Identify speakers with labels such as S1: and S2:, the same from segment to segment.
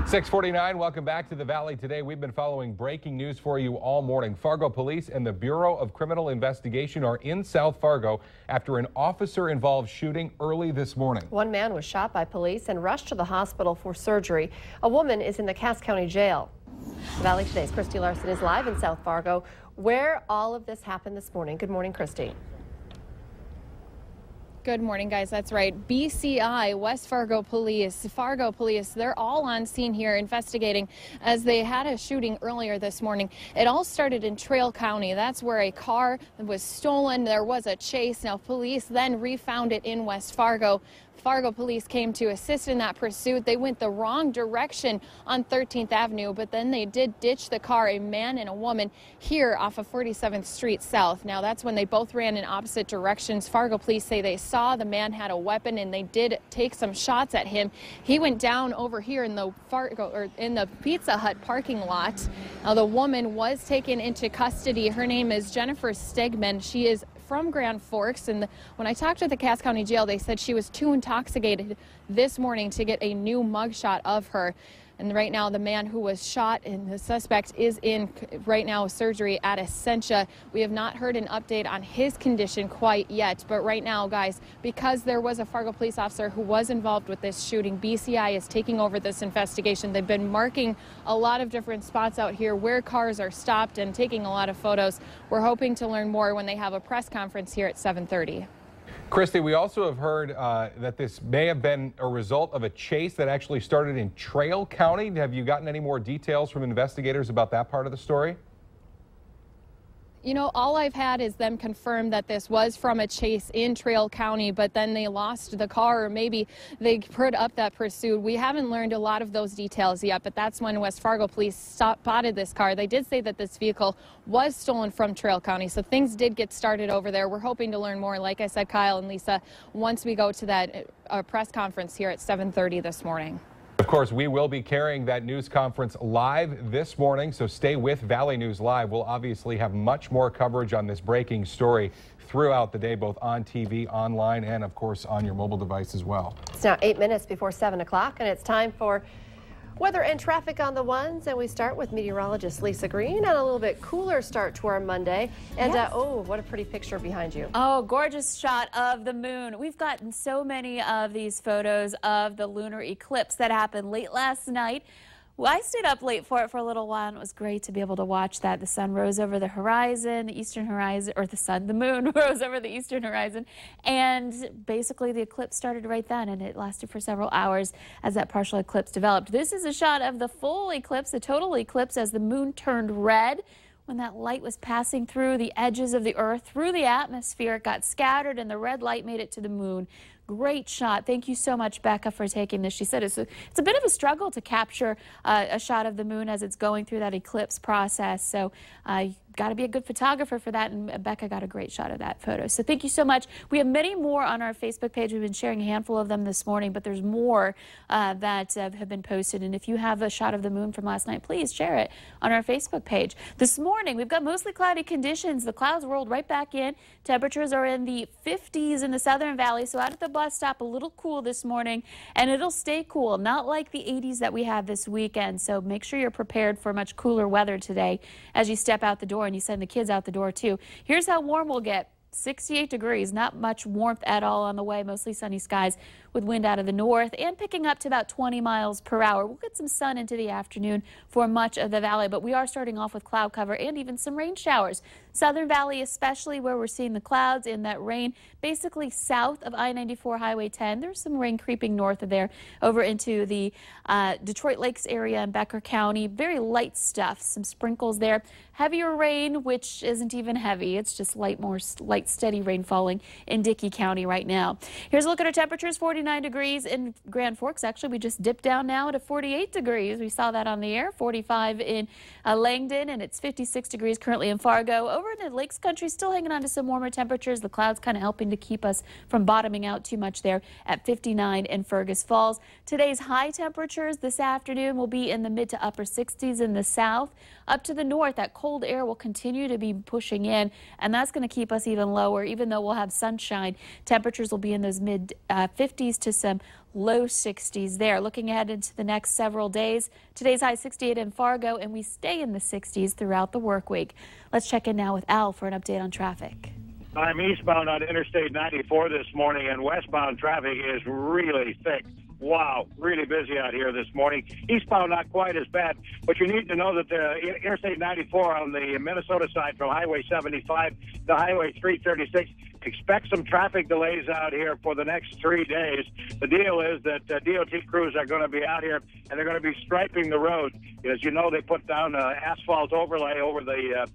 S1: 6:49, welcome back to the Valley today. We've been following breaking news for you all morning. Fargo Police and the Bureau of Criminal Investigation are in South Fargo after an officer-involved shooting early this morning.
S2: One man was shot by police and rushed to the hospital for surgery. A woman is in the Cass County Jail. The Valley Today's Christy Larson is live in South Fargo, where all of this happened this morning. Good morning, Christy.
S3: Good morning, guys. That's right. BCI, West Fargo Police, they're all on scene here investigating as they had a shooting earlier this morning. It all started in Trail County. That's where a car was stolen. There was a chase. Now, police then refound it in West Fargo. Fargo police came to assist in that pursuit. They went the wrong direction on 13th Avenue, but then they did ditch the car, a man and a woman, here off of 47th Street South. Now, that's when they both ran in opposite directions. Fargo police say they saw the man had a weapon and they did take some shots at him. He went down over here in the Pizza Hut parking lot. Now, the woman was taken into custody. Her name is Jennifer Stegman. She is from Grand Forks, and when I talked to the Cass County Jail, they said she was too intoxicated this morning to get a new mugshot of her. And right now, the man who was shot and the suspect is in right now surgery at Essentia. We have not heard an update on his condition quite yet. But right now, guys, because there was a Fargo police officer who was involved with this shooting, BCI is taking over this investigation. They've been marking a lot of different spots out here where cars are stopped and taking a lot of photos. We're hoping to learn more when they have a press conference here at 7:30.
S1: Christy, we also have heard that this may have been a result of a chase that actually started in Trail County. Have you gotten any more details from investigators about that part of the story?
S3: You know, all I've had is them confirm that this was from a chase in Trail County, but then they lost the car, or maybe they put up that pursuit. We haven't learned a lot of those details yet, but that's when West Fargo police spotted this car. They did say that this vehicle was stolen from Trail County, so things did get started over there. We're hoping to learn more, like I said, Kyle and Lisa, once we go to that press conference here at 7:30 this morning.
S1: Of course, we will be carrying that news conference live this morning, so stay with Valley News Live. We'll obviously have much more coverage on this breaking story throughout the day, both on TV, online, and of course on your mobile device as well.
S2: It's now 8 minutes before 7 o'clock, and it's time for weather and traffic on the ones, and we start with meteorologist Lisa Green and a little bit cooler start to our Monday. And
S4: yes.
S2: Oh, what a pretty picture behind you.
S4: Oh, gorgeous shot of the moon. We've gotten so many of these photos of the lunar eclipse that happened late last night. Well, I stayed up late for it for a little while, and it was great to be able to watch that. The sun rose over the horizon, the eastern horizon, or the moon rose over the eastern horizon, and basically the eclipse started right then, and it lasted for several hours as that partial eclipse developed. This is a shot of the full eclipse, the total eclipse, as the moon turned red. When that light was passing through the edges of the earth, through the atmosphere, it got scattered, and the red light made it to the moon. Great shot. Thank you so much, Becca, for taking this. She said it's a bit of a struggle to capture a shot of the moon as it's going through that eclipse process. So got to be a good photographer for that, and Becca got a great shot of that photo. So thank you so much. We have many more on our Facebook page. We've been sharing a handful of them this morning, but there's more that have been posted. And if you have a shot of the moon from last night, please share it on our Facebook page. This morning, we've got mostly cloudy conditions. The clouds rolled right back in. Temperatures are in the 50s in the Southern Valley, so out at the bus stop, a little cool this morning, and it'll stay cool, not like the 80s that we had this weekend. So make sure you're prepared for much cooler weather today as you step out the door and you send the kids out the door too. Here's how warm we'll get. 68 degrees, not much warmth at all on the way, mostly sunny skies with wind out of the north and picking up to about 20 miles per hour. We'll get some sun into the afternoon for much of the valley, but we are starting off with cloud cover and even some rain showers. Southern Valley especially, where we're seeing the clouds and that rain basically south of I-94 Highway 10. There's some rain creeping north of there over into the Detroit Lakes area and Becker County. Very light stuff, some sprinkles there. Heavier rain, which isn't even heavy. It's just more light, steady rain falling in Dickey County right now. Here's a look at our temperatures. 49 degrees in Grand Forks. Actually, we just dipped down now to 48 degrees. We saw that on the air. 45 in Langdon, and it's 56 degrees currently in Fargo. Over in the Lakes Country, still hanging on to some warmer temperatures. The clouds kind of helping to keep us from bottoming out too much there at 59 in Fergus Falls. Today's high temperatures this afternoon will be in the mid to upper 60s in the south. Up to the north, that cold air will continue to be pushing in, and that's going to keep us even lower. Even though we'll have sunshine, temperatures will be in those mid 50s to some low 60s there. Looking ahead into the next several days, today's high 68 in Fargo, and we stay in the 60s throughout the work week. Let's check in now with Al for an update on traffic.
S5: I'm eastbound on Interstate 94 this morning, and westbound traffic is really thick. Wow, really busy out here this morning. Eastbound, not quite as bad, but you need to know that the Interstate 94 on the Minnesota side from Highway 75 to Highway 336, expect some traffic delays out here for the next 3 days. The deal is that DOT crews are going to be out here, and they're going to be striping the road. As you know, they put down asphalt overlay over the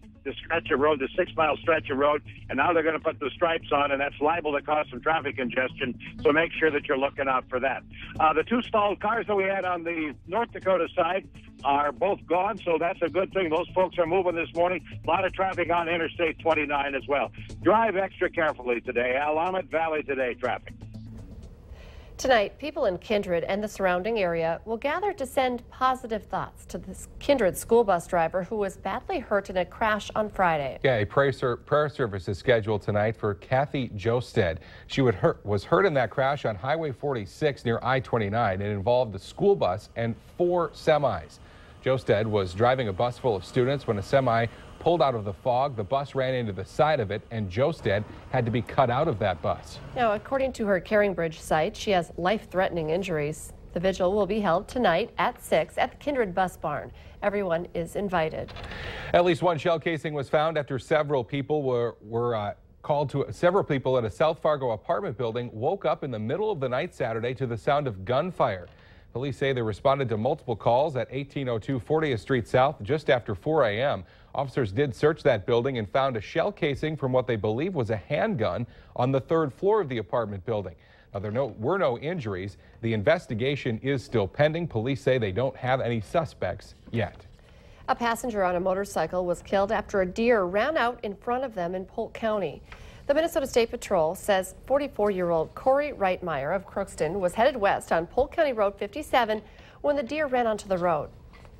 S5: stretch of road, the 6-mile stretch of road, and now they're going to put the stripes on, and that's liable to cause some traffic congestion, so make sure that you're looking out for that. The 2 stalled cars that we had on the North Dakota side are both gone, so that's a good thing. Those folks are moving this morning. A lot of traffic on Interstate 29 as well. Drive extra carefully today. Willamette Valley today traffic.
S2: Tonight, people in Kindred and the surrounding area will gather to send positive thoughts to this Kindred school bus driver who was badly hurt in a crash on Friday.
S1: Yeah, a prayer service is scheduled tonight for Kathy Josted. She was hurt in that crash on Highway 46 near I-29. It involved a school bus and 4 semis. Josted was driving a bus full of students when a semi pulled out of the fog. The bus ran into the side of it, and Josted had to be cut out of that bus. Now,
S2: according to her Caringbridge site, she has life-threatening injuries. The vigil will be held tonight at 6 at the Kindred Bus Barn. Everyone is invited.
S1: At least 1 shell casing was found after several people several people at a South Fargo apartment building woke up in the middle of the night Saturday to the sound of gunfire. Police say they responded to multiple calls at 1802 40th Street South just after 4 a.m. Officers did search that building and found a shell casing from what they believe was a handgun on the 3rd floor of the apartment building. Now, there were no injuries. The investigation is still pending. Police say they don't have any suspects yet.
S2: A passenger on a motorcycle was killed after a deer ran out in front of them in Polk County. The Minnesota State Patrol says 44-year-old Corey Reitmeyer of Crookston was headed west on Polk County Road 57 when the deer ran onto the road.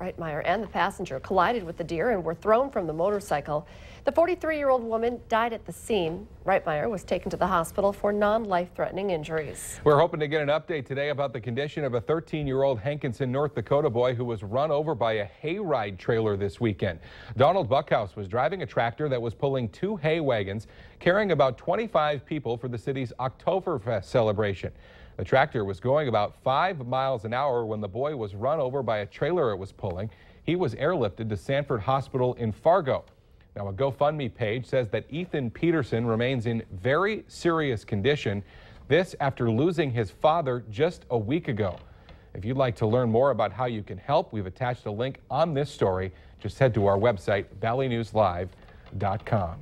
S2: Reitmeyer and the passenger collided with the deer and were thrown from the motorcycle. The 43-year-old woman died at the scene. Reitmeyer was taken to the hospital for non-life-threatening injuries.
S1: We're hoping to get an update today about the condition of a 13-year-old Hankinson, North Dakota boy who was run over by a hayride trailer this weekend. Donald Buckhouse was driving a tractor that was pulling 2 hay wagons carrying about 25 people for the city's Oktoberfest celebration. The tractor was going about 5 miles an hour when the boy was run over by a trailer it was pulling. He was airlifted to Sanford Hospital in Fargo. Now, a GoFundMe page says that Ethan Peterson remains in very serious condition. This after losing his father just a week ago. If you'd like to learn more about how you can help, we've attached a link on this story. Just head to our website, valleynewslive.com.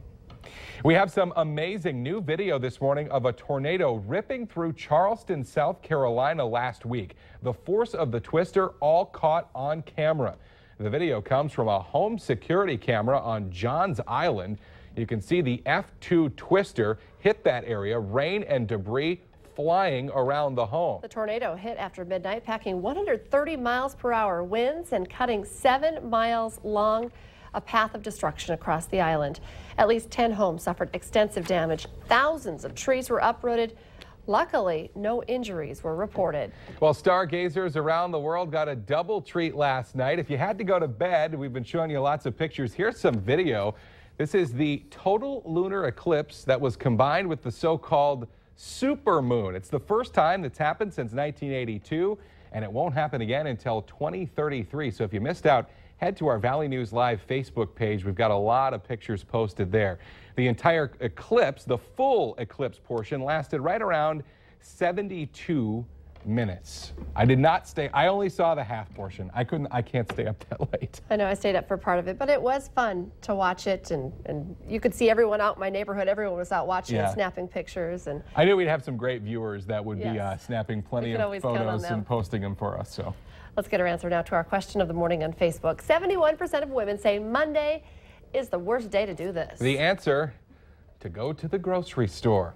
S1: We have some amazing new video this morning of a tornado ripping through Charleston, South Carolina last week. The force of the twister all caught on camera. The video comes from a home security camera on Johns Island. You can see the F2 twister hit that area, rain and debris flying around the home.
S2: The tornado hit after midnight, packing 130 miles per hour winds and cutting 7 miles long, a path of destruction across the island. At least 10 homes suffered extensive damage. Thousands of trees were uprooted. Luckily, no injuries were reported.
S1: Well, stargazers around the world got a double treat last night. If you had to go to bed, we've been showing you lots of pictures. Here's some video. This is the total lunar eclipse that was combined with the so-called supermoon. It's the first time that's happened since 1982, and it won't happen again until 2033. So if you missed out, head to our Valley News Live Facebook page. We've got a lot of pictures posted there. The entire eclipse, the full eclipse portion, lasted right around 72 minutes. I did not stay. I only saw the half portion. I can't stay up that late.
S2: I know I stayed up for part of it, but it was fun to watch it, and you could see everyone out in my neighborhood. Everyone was out watching and snapping pictures. And
S1: I knew we'd have some great viewers that would be snapping plenty of photos and posting them for us. So
S2: let's get our answer now to our question of the morning on Facebook. 71% of women say Monday is the worst day to do this.
S1: The answer, to go to the grocery store.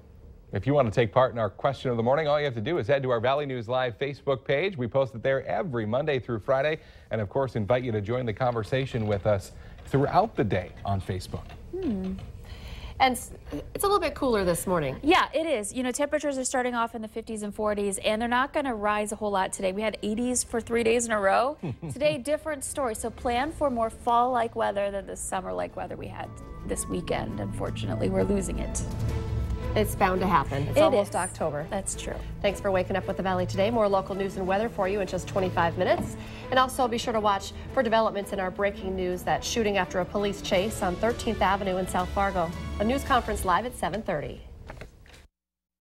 S1: If you want to take part in our question of the morning, all you have to do is head to our Valley News Live Facebook page. We post it there every Monday through Friday, and of course invite you to join the conversation with us throughout the day on Facebook.
S2: And it's a little bit cooler this morning.
S4: Yeah, it is. You know, temperatures are starting off in the 50s and 40s, and they're not going to rise a whole lot today. We had 80s for 3 days in a row. Today, different story. So plan for more fall-like weather than the summer-like weather we had this weekend. Unfortunately, we're losing it.
S2: It's bound to happen. It's almost October.
S4: That's true.
S2: Thanks for waking up with the Valley today. More local news and weather for you in just 25 minutes. And also be sure to watch for developments in our breaking news, that shooting after a police chase on 13th Avenue in South Fargo. A news conference live at 7:30.